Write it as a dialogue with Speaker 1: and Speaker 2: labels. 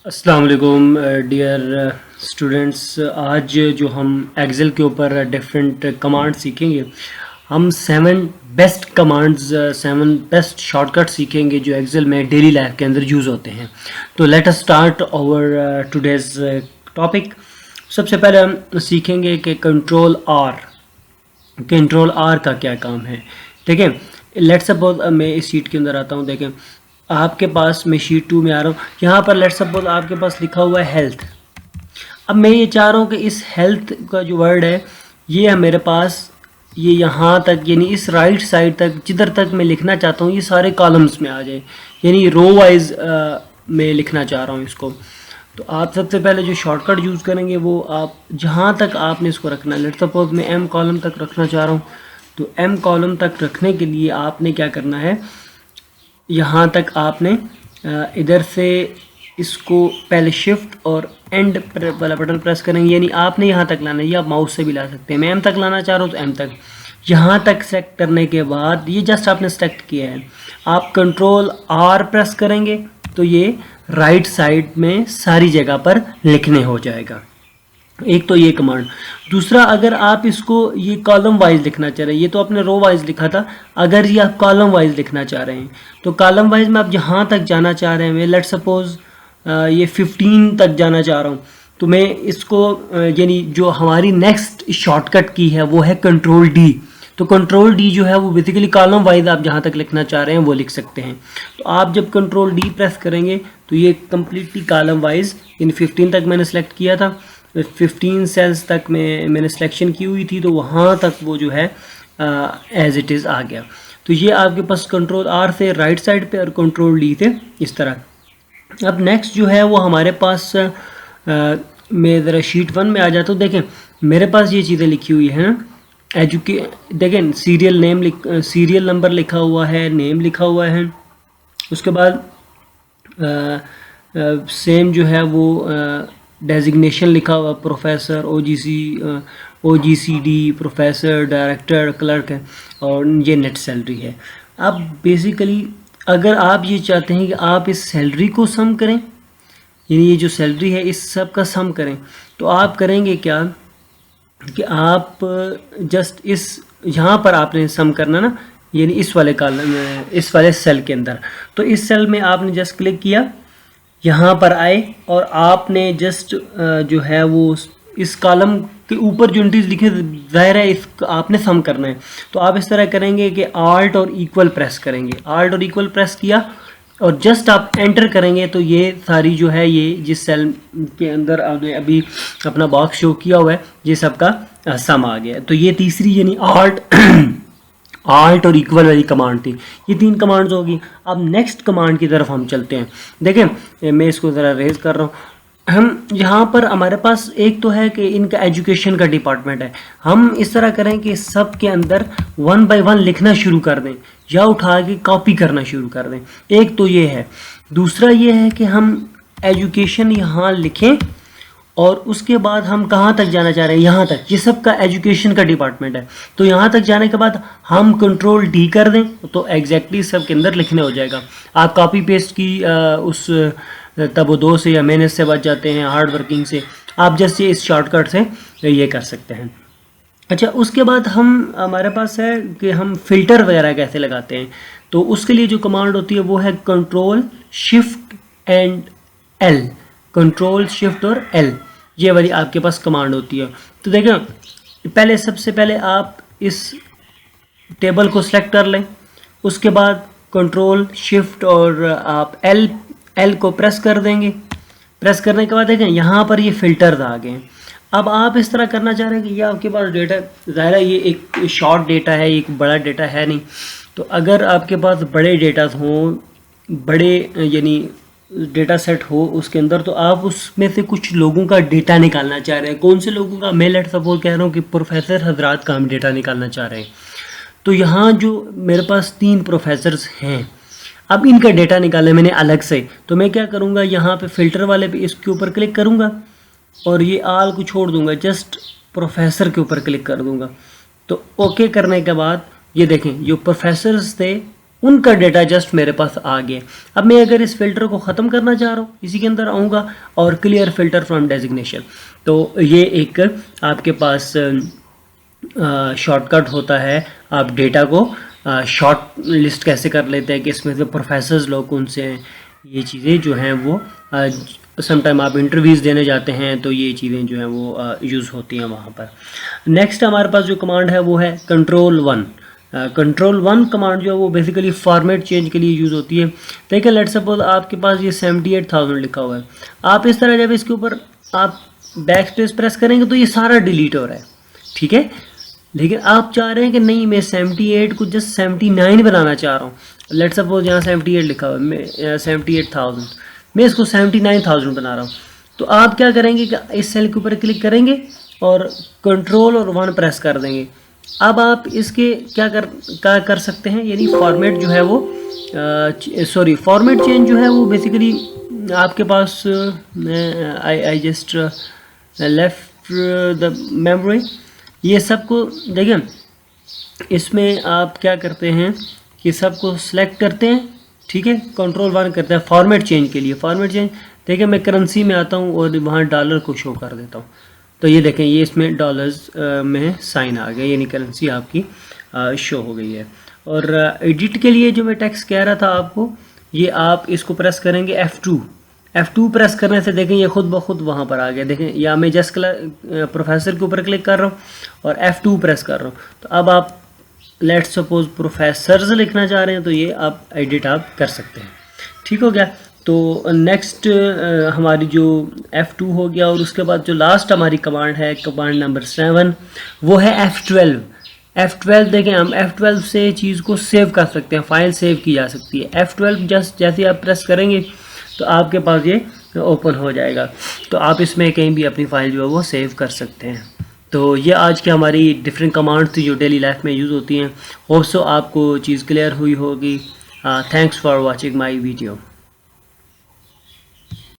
Speaker 1: अस्सलाम वालेकुम dear students. आज जो हम एक्सेल के ऊपर डिफरेंट कमांड सीखेंगे, हम 7 बेस्ट शॉर्टकट सीखेंगे जो एक्सेल में डेली लाइफ के अंदर यूज़ होते हैं। तो let us start our today's topic. सबसे पहले हम सीखेंगे कि कंट्रोल आर का क्या काम है। ठीक है, लेट्स सपोज मैं इस शीट के अंदर आता हूँ। देखें, आपके पास मैं शीट 2 में आ रहा हूँ। यहाँ पर लेट्स सपोज आपके पास लिखा हुआ है हेल्थ। अब मैं ये चाह रहा हूँ कि इस हेल्थ का जो वर्ड है ये है मेरे पास, ये यहाँ तक यानी इस राइट साइड तक जिधर तक मैं लिखना चाहता हूँ ये सारे कॉलम्स में आ जाए, यानी रो वाइज मैं लिखना चाह रहा हूँ इसको। तो आप सबसे पहले जो शॉर्टकट यूज़ करेंगे वो आप जहाँ तक आपने इसको रखना है, लेट्स सपोज मैं एम कॉलम तक रखना चाह रहा हूँ। तो एम कॉलम तक रखने के लिए आपने क्या करना है, यहाँ तक आपने इधर से इसको पहले शिफ्ट और एंड वाला बटन प्रेस करेंगे, यानी आपने यहाँ तक लाना है। ये आप माउस से भी ला सकते हैं। मैं एम तक लाना चाह रहा हूँ तो एम तक। यहाँ तक सेलेक्ट करने के बाद ये जस्ट आपने सेलेक्ट किया है, आप कंट्रोल आर प्रेस करेंगे तो ये राइट साइड में सारी जगह पर लिखने हो जाएगा। एक तो ये कमांड। दूसरा, अगर आप इसको ये कॉलम वाइज लिखना चाह रहे हैं, ये तो आपने रो वाइज लिखा था, अगर ये आप कॉलम वाइज लिखना चाह रहे हैं तो कॉलम वाइज में आप जहाँ तक जाना चाह रहे हैं, मैं लेट सपोज ये 15 तक जाना चाह रहा हूँ, तो मैं इसको यानी जो हमारी नेक्स्ट शॉर्टकट की है वो है कंट्रोल डी। तो कंट्रोल डी जो है वो बेसिकली कॉलम वाइज आप जहाँ तक लिखना चाह रहे हैं वो लिख सकते हैं। तो आप जब कंट्रोल डी प्रेस करेंगे तो ये कम्प्लीटली कॉलम वाइज, यानी 15 तक मैंने सेलेक्ट किया था, 15 सेल्स तक मैंने सिलेक्शन की हुई थी, तो वहाँ तक वो जो है एज इट इज़ आ गया। तो ये आपके पास कंट्रोल आर से राइट साइड पे और कंट्रोल डी से इस तरह। अब नेक्स्ट जो है वो हमारे पास मैं ज़रा शीट 1 में आ जाता हूँ। देखें मेरे पास ये चीज़ें लिखी हुई है ना, देखें सीरियल नंबर लिखा हुआ है, नेम लिखा हुआ है, उसके बाद सेम जो है वो डेजिग्नेशन लिखा हुआ, professor, OGCD, professor, director, clerk है, और ये नेट सैलरी है। अब बेसिकली अगर आप ये चाहते हैं कि आप इस सैलरी को सम करें, यानी ये जो सैलरी है इस सब का सम करें, तो आप करेंगे क्या कि आप जस्ट इस यहाँ पर आपने सम करना ना, यानी इस वाले कॉलम, इस वाले सेल के अंदर। तो इस सेल में आपने जस्ट क्लिक किया, यहाँ पर आए और आपने जस्ट जो है वो इस कॉलम के ऊपर जो एंट्रीज लिखे ज़ाहिर है इस आपने सम करना है। तो आप इस तरह करेंगे कि आल्ट और इक्वल प्रेस करेंगे, आल्ट और इक्वल प्रेस किया और जस्ट आप एंटर करेंगे तो ये सारी जो है ये जिस सेल के अंदर आपने अभी अपना बॉक्स शो किया हुआ है ये सबका सम आ गया। तो ये तीसरी यानी आल्ट और इक्वल वाली कमांड थी। ये 3 कमांड्स होगी। अब नेक्स्ट कमांड की तरफ हम चलते हैं। देखें मैं इसको ज़रा रेज कर रहा हूँ। हम यहाँ पर हमारे पास एक तो है कि इनका एजुकेशन का डिपार्टमेंट है, हम इस तरह करें कि सब के अंदर 1 बाय 1 लिखना शुरू कर दें या उठा के कॉपी करना शुरू कर दें। एक तो ये है। दूसरा ये है कि हम एजुकेशन यहाँ लिखें और उसके बाद हम कहाँ तक जाना चाह रहे हैं, यहाँ तक। ये सब का एजुकेशन का डिपार्टमेंट है, तो यहाँ तक जाने के बाद हम कंट्रोल डी कर दें तो एग्जैक्टली सब के अंदर लिखने हो जाएगा। आप कॉपी पेस्ट की उस तब वो 2 से या मेहनत से बच जाते हैं, हार्ड वर्किंग से। आप जैसे इस शॉर्टकट से ये कर सकते हैं। अच्छा, उसके बाद हमारे पास है कि हम फिल्टर वगैरह कैसे लगाते हैं। तो उसके लिए जो कमांड होती है वो है control shift and L, control shift और एल, ये वाली आपके पास कमांड होती है। तो देखें पहले सबसे पहले आप इस टेबल को सिलेक्ट कर लें, उसके बाद कंट्रोल शिफ्ट और आप एल को प्रेस कर देंगे। प्रेस करने के बाद देखें यहाँ पर ये फिल्टर्स आ गए। अब आप इस तरह करना चाह रहे हैं कि ये आपके पास डेटा, ज़ाहिर है ये एक शॉर्ट डेटा है, एक बड़ा डेटा है नहीं। तो अगर आपके पास बड़े डेटा हों, बड़े यानी डेटा सेट हो उसके अंदर, तो आप उसमें से कुछ लोगों का डेटा निकालना चाह रहे हैं। कौन से लोगों का? मैं लेट सपोज कह रहा हूँ कि प्रोफेसर हजरात का हम डेटा निकालना चाह रहे हैं। तो यहाँ जो मेरे पास 3 प्रोफेसर्स हैं, अब इनका डेटा निकालना है मैंने अलग से। तो मैं क्या करूँगा, यहाँ पे फिल्टर वाले पे इसके ऊपर क्लिक करूँगा और ये आल को छोड़ दूँगा, जस्ट प्रोफेसर के ऊपर क्लिक कर दूँगा। तो ओके करने के बाद ये देखें जो प्रोफेसर्स थे उनका डेटा जस्ट मेरे पास आ गया। अब मैं अगर इस फिल्टर को ख़त्म करना चाह रहा हूँ, इसी के अंदर आऊँगा और क्लियर फिल्टर फ्रॉम डेजिग्नेशन, तो ये एक आपके पास शॉर्टकट होता है। आप डेटा को शॉर्ट लिस्ट कैसे कर लेते हैं कि इसमें से प्रोफेसर्स लोग कौन से हैं, ये चीज़ें जो हैं वो समटाइम आप इंटरव्यूज़ देने जाते हैं तो ये चीज़ें जो हैं वो यूज़ होती हैं वहाँ पर। नेक्स्ट हमारे पास जो कमांड है वो है कंट्रोल 1। कंट्रोल 1 कमांड जो है वो बेसिकली फॉर्मेट चेंज के लिए यूज़ होती है। देखिए लेट्स सपोज आपके पास ये 78,000 लिखा हुआ है, आप इस तरह जब इसके ऊपर आप बैक स्पेस प्रेस करेंगे तो ये सारा डिलीट हो रहा है, ठीक है। लेकिन आप चाह रहे हैं कि नहीं, मैं 78 को जस्ट 79 बनाना चाह रहा हूँ। लेट्स सपोज यहाँ 78 लिखा हुआ है, मैं 78,000, मैं इसको 79,000 बना रहा हूँ। तो आप क्या करेंगे कि इस सेल के ऊपर क्लिक करेंगे और कंट्रोल और 1 प्रेस कर देंगे। अब आप इसके क्या कर सकते हैं, यानी फॉर्मेट जो है वो फॉर्मेट चेंज जो है वो बेसिकली आपके पास I just left the memory, ये सबको देखिए इसमें आप क्या करते हैं कि सबको सेलेक्ट करते हैं, ठीक है, कंट्रोल 1 करते हैं फॉर्मेट चेंज के लिए। फॉर्मेट चेंज देखिए मैं करेंसी में आता हूँ और वहाँ डॉलर को शो कर देता हूँ, तो ये देखें ये इसमें डॉलर्स में साइन आ गया, यानी करेंसी आपकी शो हो गई है। और एडिट के लिए जो मैं टेक्स्ट कह रहा था आपको, ये आप इसको प्रेस करेंगे F2 प्रेस करने से देखें ये खुद ब खुद वहाँ पर आ गया। देखें या मैं जस्ट प्रोफेसर के ऊपर क्लिक कर रहा हूँ और F2 प्रेस कर रहा हूँ, तो अब आप लेट्स सपोज प्रोफेसर्स लिखना चाह रहे हैं तो ये आप एडिट आप कर सकते हैं, ठीक हो गया। तो नेक्स्ट हमारी जो F2 हो गया, और उसके बाद जो लास्ट हमारी कमांड है, कमांड नंबर 7, वो है F12। देखें हम F12 से चीज़ को सेव कर सकते हैं, फाइल सेव की जा सकती है। F12 जस्ट जैसे आप प्रेस करेंगे तो आपके पास ये ओपन हो जाएगा, तो आप इसमें कहीं भी अपनी फाइल जो है वो सेव कर सकते हैं। तो ये आज की हमारी डिफरेंट कमांड्स थी जो डेली लाइफ में यूज़ होती हैं। होप सो आपको चीज़ क्लियर हुई होगी। Thanks for watching my video.